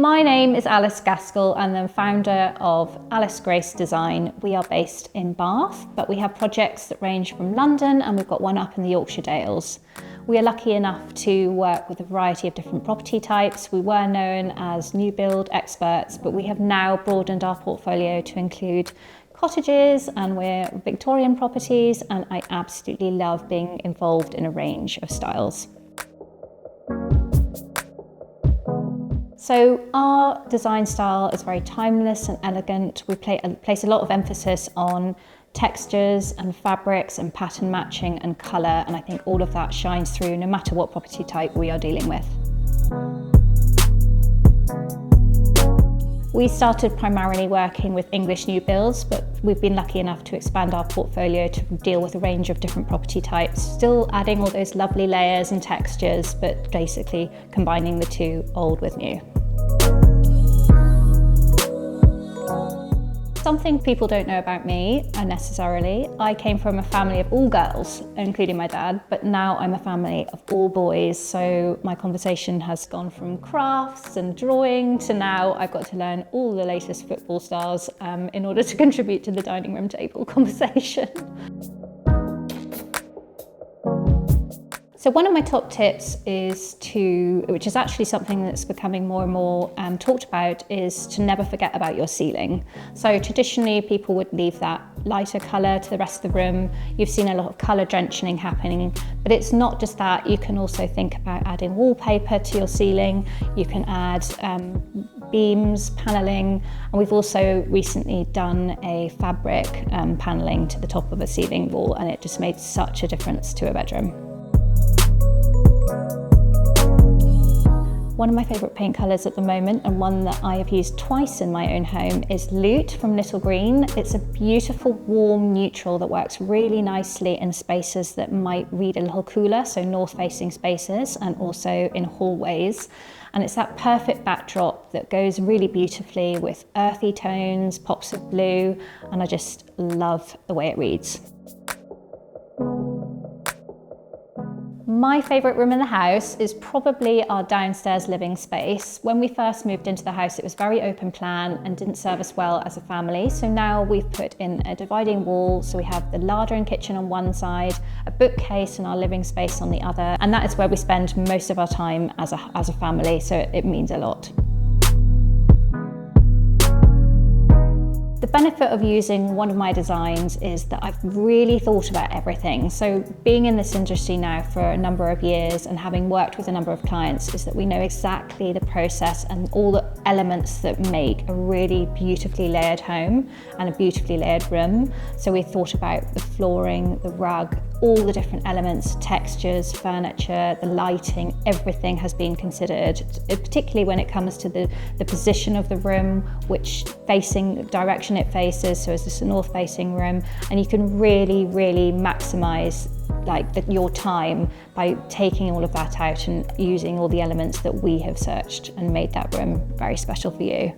My name is Alice Gaskell and I'm the founder of Alice Grace Design. We are based in Bath, but we have projects that range from London and we've got one up in the Yorkshire Dales. We are lucky enough to work with a variety of different property types. We were known as new build experts, but we have now broadened our portfolio to include cottages and we're Victorian properties, and I absolutely love being involved in a range of styles. So our design style is very timeless and elegant. We place a lot of emphasis on textures and fabrics and pattern matching and colour, and I think all of that shines through no matter what property type we are dealing with. We started primarily working with English new builds, but we've been lucky enough to expand our portfolio to deal with a range of different property types, still adding all those lovely layers and textures, but basically combining the two, old with new. Something people don't know about me necessarily, I came from a family of all girls, including my dad, but now I'm a family of all boys. So my conversation has gone from crafts and drawing to now I've got to learn all the latest football stars in order to contribute to the dining room table conversation. So one of my top tips is which is actually something that's becoming more and more talked about, is to never forget about your ceiling. So traditionally people would leave that lighter colour to the rest of the room. You've seen a lot of colour drenching happening, but it's not just that. You can also think about adding wallpaper to your ceiling. You can add beams, panelling, and we've also recently done a fabric panelling to the top of a ceiling wall, and it just made such a difference to a bedroom. One of my favourite paint colours at the moment, and one that I have used twice in my own home, is Loot from Little Green. It's a beautiful warm neutral that works really nicely in spaces that might read a little cooler, so north-facing spaces and also in hallways. And it's that perfect backdrop that goes really beautifully with earthy tones, pops of blue, and I just love the way it reads. My favourite room in the house is probably our downstairs living space. When we first moved into the house, it was very open plan and didn't serve us well as a family. So now we've put in a dividing wall. So we have the larder and kitchen on one side, a bookcase and our living space on the other. And that is where we spend most of our time as a family. So it means a lot. The benefit of using one of my designs is that I've really thought about everything. So being in this industry now for a number of years and having worked with a number of clients is that we know exactly the process and all the elements that make a really beautifully layered home and a beautifully layered room. So we thought about the flooring, the rug, all the different elements, textures, furniture, the lighting, everything has been considered, particularly when it comes to the position of the room, which direction it faces. So is this a north facing room? And you can really, really maximize your time by taking all of that out and using all the elements that we have searched and made that room very special for you.